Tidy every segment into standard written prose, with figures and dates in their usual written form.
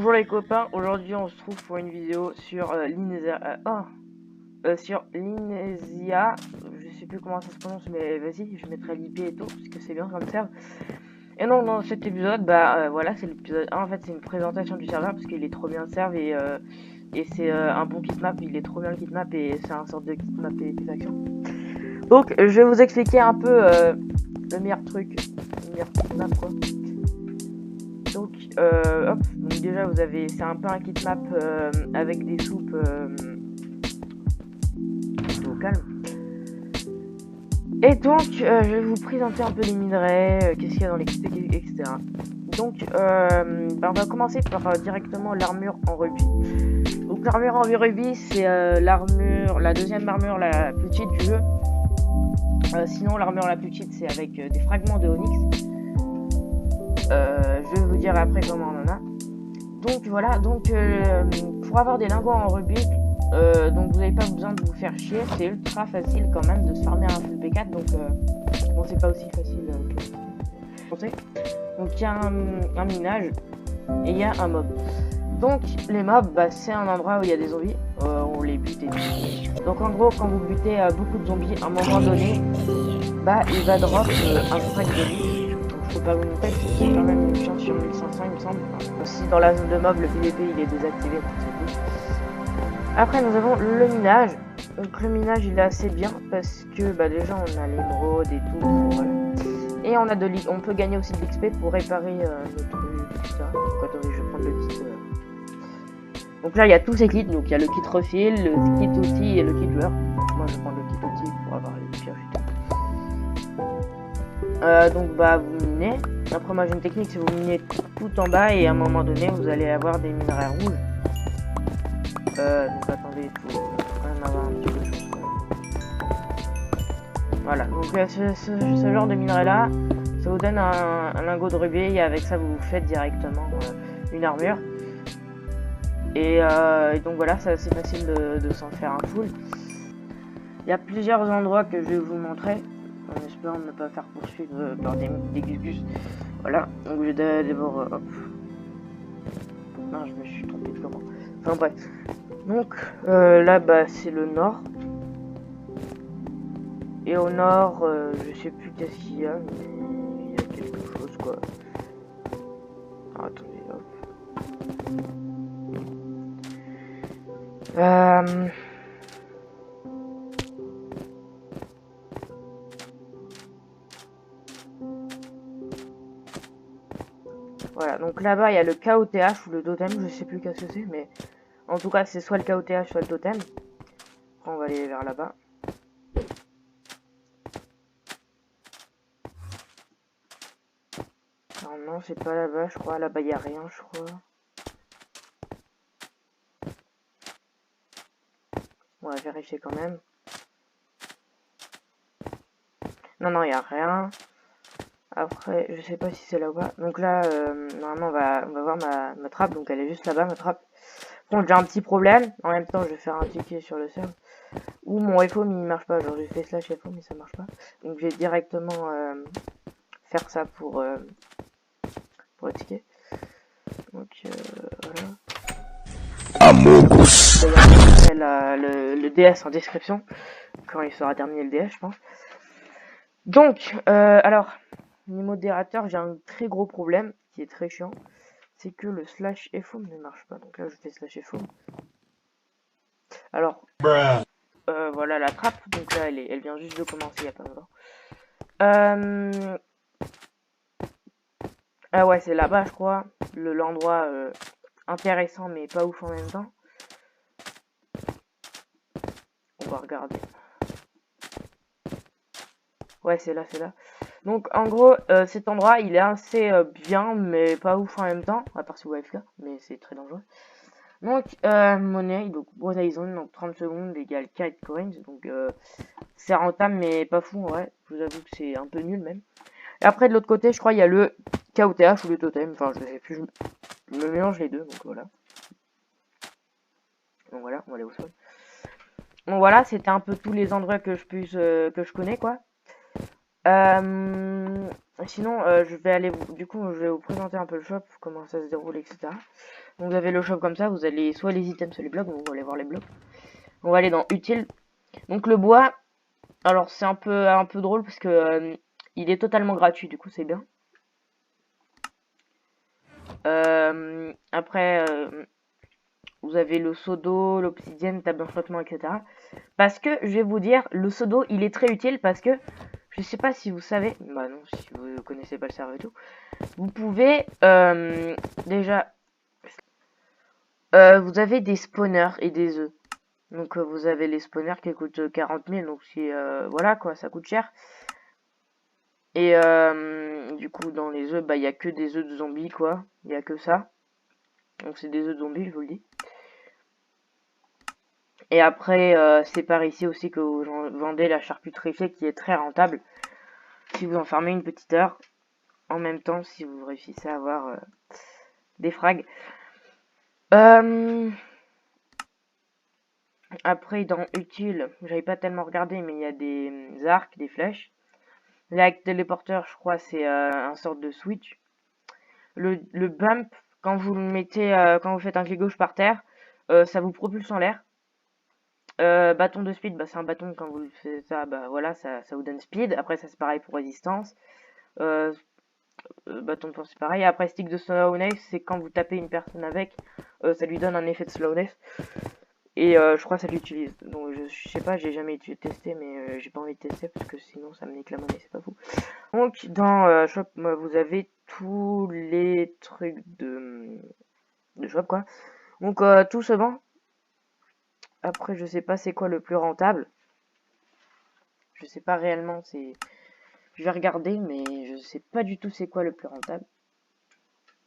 Bonjour les copains, aujourd'hui on se trouve pour une vidéo sur sur Linesia. Je sais plus comment ça se prononce, mais vas-y, je mettrai l'IP et tout parce que c'est bien comme serveur. Et non, dans cet épisode, voilà, c'est l'épisode 1. En fait, c'est une présentation du serveur parce qu'il est trop bien le serveur et c'est un bon kitmap. Il est trop bien le kitmap et c'est un sorte de kitmap et des actions. Donc, je vais vous expliquer un peu le meilleur truc, le meilleur kitmap quoi. Donc, hop, donc déjà vous avez, c'est un peu un kitmap avec des soupes au calme. Et donc, je vais vous présenter un peu les minerais, qu'est-ce qu'il y a dans les kits, etc. Donc, on va commencer par directement l'armure en rubis. Donc, l'armure en rubis, c'est l'armure, la deuxième armure la plus petite du jeu. Sinon, l'armure la plus petite, c'est avec des fragments de onyx. Je vais vous dire après comment on en a. Donc voilà, pour avoir des lingots en rubis, donc vous n'avez pas besoin de vous faire chier, c'est ultra facile quand même de se farmer un full P4, donc bon c'est pas aussi facile que vous pensez. Donc il y a un minage et il y a un mob. Donc les mobs, c'est un endroit où il y a des zombies, on les bute et tout. Donc en gros quand vous butez beaucoup de zombies, à un moment donné, il va drop un strike de vie. Faut pas vous montrer, c'est quand même une chance sur 1500 il me semble. Aussi dans la zone de mob, le PVP il est désactivé, donc c'est cool. Après nous avons le minage. Donc le minage il est assez bien parce que déjà on a l'émeraude et tout. Voilà. Et on peut gagner aussi de l'XP pour réparer nos trucs, etc. Donc attendez, je vais prendre le kit. Donc là il y a tous ces kits, donc il y a le kit refill, le kit outil et le kit joueur. Moi je prends le kit outil pour avoir les pioches et tout. Donc vous minez. Après moi j'ai une technique, c'est vous minez tout en bas et à un moment donné vous allez avoir des minerais rouges. Donc attendez, il faut quand même avoir un petit peu de chance quand même. Voilà, donc ce genre de minerai là, ça vous donne un lingot de rubis et avec ça vous faites directement une armure. Et donc voilà, c'est assez facile de s'en faire un full. Il y a plusieurs endroits que je vais vous montrer. En espérant ne pas faire poursuivre par des gus. Voilà, donc je vais d'abord hop. Non, je me suis trompé de comment. Enfin bref. Donc là c'est le nord. Et au nord, je sais plus qu'est-ce qu'il y a, mais il y a quelque chose quoi. Alors, attendez, hop. Voilà, donc là-bas il y a le KOTH ou le totem, je sais plus qu'est-ce que c'est, mais en tout cas c'est soit le KOTH soit le totem. Après on va aller vers là-bas. Non, c'est pas là-bas, je crois. Là-bas il y a rien, je crois. On va vérifier quand même. Non, il y a rien. Après, je sais pas si c'est là ou pas. Donc là, normalement, on va voir ma trappe. Donc elle est juste là-bas, ma trappe. Bon, j'ai un petit problème. En même temps, je vais faire un ticket sur le serve. Ou mon FOM il marche pas. Genre, j'ai fait slash FOM mais ça marche pas. Donc je vais directement faire ça pour le ticket. Donc voilà. Amogus. Le DS en description. Quand il sera terminé le DS, je pense. Donc, alors, niveau modérateur, j'ai un très gros problème qui est très chiant. C'est que le slash FOM ne marche pas. Donc là, je fais slash FOM. Alors, voilà la trappe. Donc là, elle vient juste de commencer il n'y a pas longtemps. Ah ouais, c'est là-bas, je crois. L'endroit intéressant, mais pas ouf en même temps. On va regarder. Ouais, c'est là, c'est là. Donc, en gros, cet endroit, il est assez bien, mais pas ouf en même temps. À part si vous AFK, mais c'est très dangereux. Donc, monnaie, donc Brunei Zone, donc 30 secondes égale 4 coins. Donc, c'est rentable, mais pas fou en vrai. Je vous avoue que c'est un peu nul même. Et après, de l'autre côté, je crois, il y a le KOTH ou le totem. Enfin, je sais plus, je me mélange les deux, donc voilà. Donc voilà, on va aller au sol. Donc voilà, c'était un peu tous les endroits que je connais, quoi. Sinon, je vais vous présenter un peu le shop, comment ça se déroule, etc. Donc vous avez le shop comme ça, vous allez soit les items, soit les blocs, donc on va aller voir les blocs. On va aller dans utile. Donc le bois, alors c'est un peu drôle parce que il est totalement gratuit, du coup c'est bien. Après, vous avez le seau d'eau, l'obsidienne, table d'enchanttement, etc. Parce que, je vais vous dire, le seau d'eau, il est très utile parce que, je sais pas si vous savez, bah non, si vous connaissez pas le serveur et tout, vous pouvez, déjà, vous avez des spawners et des œufs. Donc, vous avez les spawners qui coûtent 40 000, donc si, voilà quoi, ça coûte cher. Et du coup, dans les œufs, bah, il n'y a que des œufs de zombies, quoi. Il n'y a que ça. Donc, c'est des œufs de zombies, je vous le dis. Et après, c'est par ici aussi que vous vendez la charcuterie qui est très rentable. Si vous en farmez une petite heure, en même temps, si vous réussissez à avoir des frags. Après, dans utile, j'avais pas tellement regardé, mais il y a des arcs, des flèches. L'arc téléporteur, je crois, c'est un sorte de switch. Le bump, quand vous le mettez, quand vous faites un clic gauche par terre, ça vous propulse en l'air. Bâton de speed, bah, c'est un bâton, quand vous le faites ça, bah voilà, ça vous donne speed. Après, ça c'est pareil pour résistance. Bâton de force, c'est pareil. Après, stick de slowness, c'est quand vous tapez une personne avec, ça lui donne un effet de slowness. Et je crois que ça l'utilise. Donc je sais pas, j'ai jamais testé, mais j'ai pas envie de tester parce que sinon ça me nique la monnaie, c'est pas fou. Donc dans shop, vous avez tous les trucs de shop quoi. Donc tout se vend. Après, je sais pas c'est quoi le plus rentable. Je sais pas réellement, c'est. Je vais regarder, mais je sais pas du tout c'est quoi le plus rentable.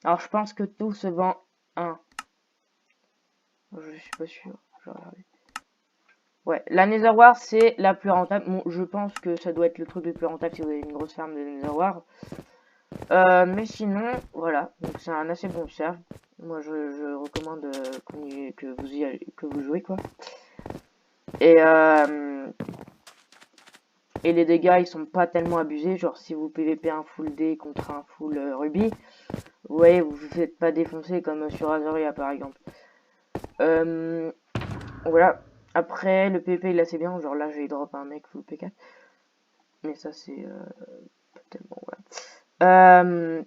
Alors, je pense que tout se vend 1. Je suis pas sûr. Je vais regarder. Ouais, la Netherware, c'est la plus rentable. Bon, je pense que ça doit être le truc le plus rentable si vous avez une grosse ferme de Netherware. Mais sinon, voilà. Donc, c'est un assez bon serve. Moi, je recommande que vous jouez, quoi. Et les dégâts, ils sont pas tellement abusés. Genre, si vous PVP un full D contre un full Ruby, vous voyez, vous vous faites pas défoncer comme sur Azoria, par exemple. Voilà. Après, le PVP, il est assez bien. Genre là, j'ai drop un mec full P4. Mais ça, c'est pas tellement, voilà.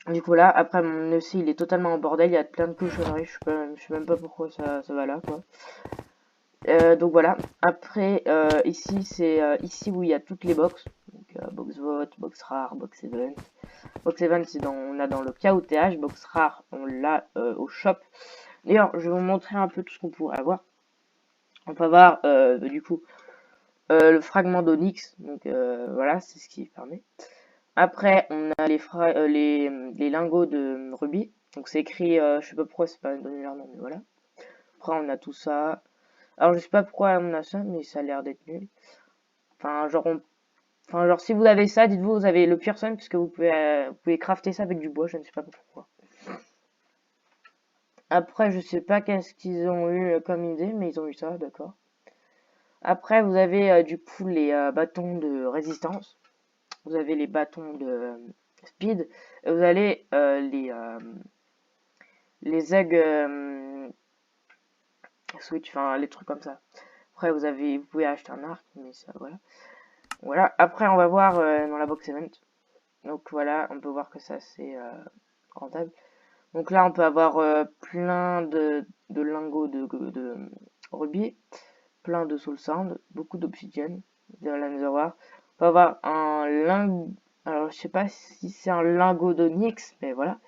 Du coup, là, après, mon EC, il est totalement en bordel. Il y a plein de cochonneries. Je sais même pas pourquoi ça va là, quoi. Donc voilà. Après, ici, c'est ici où il y a toutes les box. Donc, box vote, box rare, box event. Box event, c'est on a dans le KOTH. Box rare, on l'a au shop. D'ailleurs, je vais vous montrer un peu tout ce qu'on pourrait avoir. On peut avoir, du coup, le fragment d'Onyx. Donc voilà, c'est ce qui permet. Après, on a les lingots de rubis. Donc c'est écrit, je sais pas pourquoi c'est pas donné leur nom, mais voilà. Après, on a tout ça. Alors, je sais pas pourquoi on a ça, mais ça a l'air d'être nul. Enfin, genre, si vous avez ça, dites-vous, vous avez le Pearson, puisque vous pouvez crafter ça avec du bois, je ne sais pas pourquoi. Après, je sais pas qu'est-ce qu'ils ont eu comme idée, mais ils ont eu ça, d'accord. Après, vous avez du coup les bâtons de résistance. Vous avez les bâtons de speed. Et vous avez les eggs switch, enfin les trucs comme ça. Après, vous pouvez acheter un arc, mais ça, voilà. Voilà. Après, on va voir dans la box event. Donc voilà, on peut voir que ça c'est rentable. Donc là, on peut avoir plein de lingots de rubis, plein de soul sand, beaucoup d'obsidienne, de la netherware. On peut avoir un lingot. Alors, je sais pas si c'est un lingot d'onyx, mais voilà.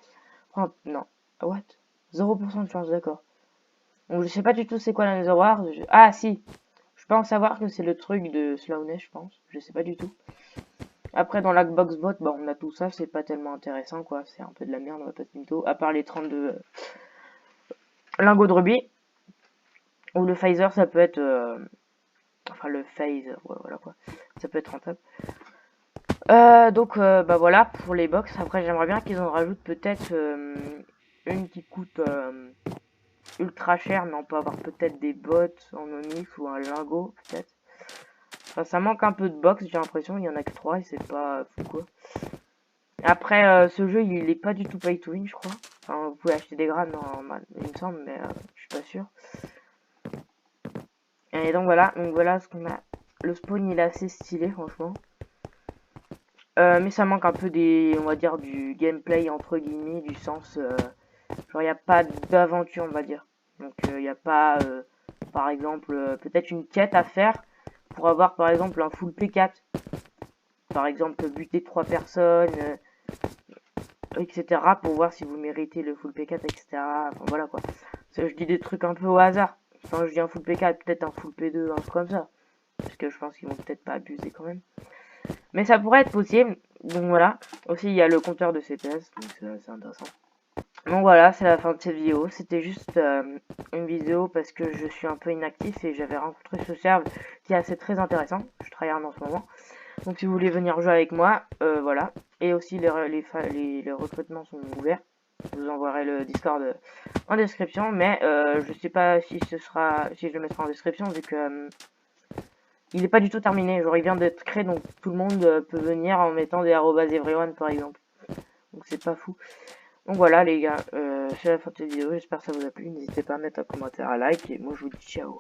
Non, what? 0% de chance, d'accord. Donc, je sais pas du tout c'est quoi la netherware. Ah, si. Je pense savoir que c'est le truc de slowness, je pense. Je sais pas du tout. Après, dans la box bot, bah, on a tout ça, c'est pas tellement intéressant, quoi. C'est un peu de la merde, on va pas se mytho. À part les 32 lingots de rubis. Ou le phaser, ça peut être... enfin, le phase, ouais, voilà, quoi. Ça peut être rentable. Donc, bah voilà, pour les box. Après, j'aimerais bien qu'ils en rajoutent peut-être une qui coûte ultra cher, mais on peut avoir peut-être des bottes en onyx ou un lingot, peut-être. Enfin, ça manque un peu de box, j'ai l'impression. Il y en a que 3 et c'est pas fou, quoi. Après, ce jeu, il est pas du tout pay to win, je crois. Enfin, vous pouvez acheter des grades, il me semble, mais je suis pas sûr. Et donc voilà ce qu'on a. Le spawn il est assez stylé franchement. Mais ça manque un peu on va dire du gameplay entre guillemets, du sens. Genre il n'y a pas d'aventure on va dire. Donc il n'y a pas par exemple peut-être une quête à faire pour avoir par exemple un full P4. Par exemple buter 3 personnes, etc. pour voir si vous méritez le full P4, etc. Enfin voilà quoi. Je dis des trucs un peu au hasard. Quand je dis un full P4, peut-être un full P2, un truc comme ça. Parce que je pense qu'ils vont peut-être pas abuser quand même. Mais ça pourrait être possible. Donc voilà. Aussi, il y a le compteur de CPS. Donc c'est intéressant. Donc voilà, c'est la fin de cette vidéo. C'était juste une vidéo parce que je suis un peu inactif et j'avais rencontré ce serve qui est assez très intéressant. Je travaille en ce moment. Donc si vous voulez venir jouer avec moi, voilà. Et aussi les recrutements sont ouverts. Je vous enverrai le Discord en description. Mais je sais pas si si je le mettrai en description vu que il n'est pas du tout terminé. Genre il vient d'être créé donc tout le monde peut venir en mettant des @everyone par exemple. Donc c'est pas fou. Donc voilà les gars, c'est la fin de cette vidéo. J'espère que ça vous a plu. N'hésitez pas à mettre un commentaire, un like et moi je vous dis ciao.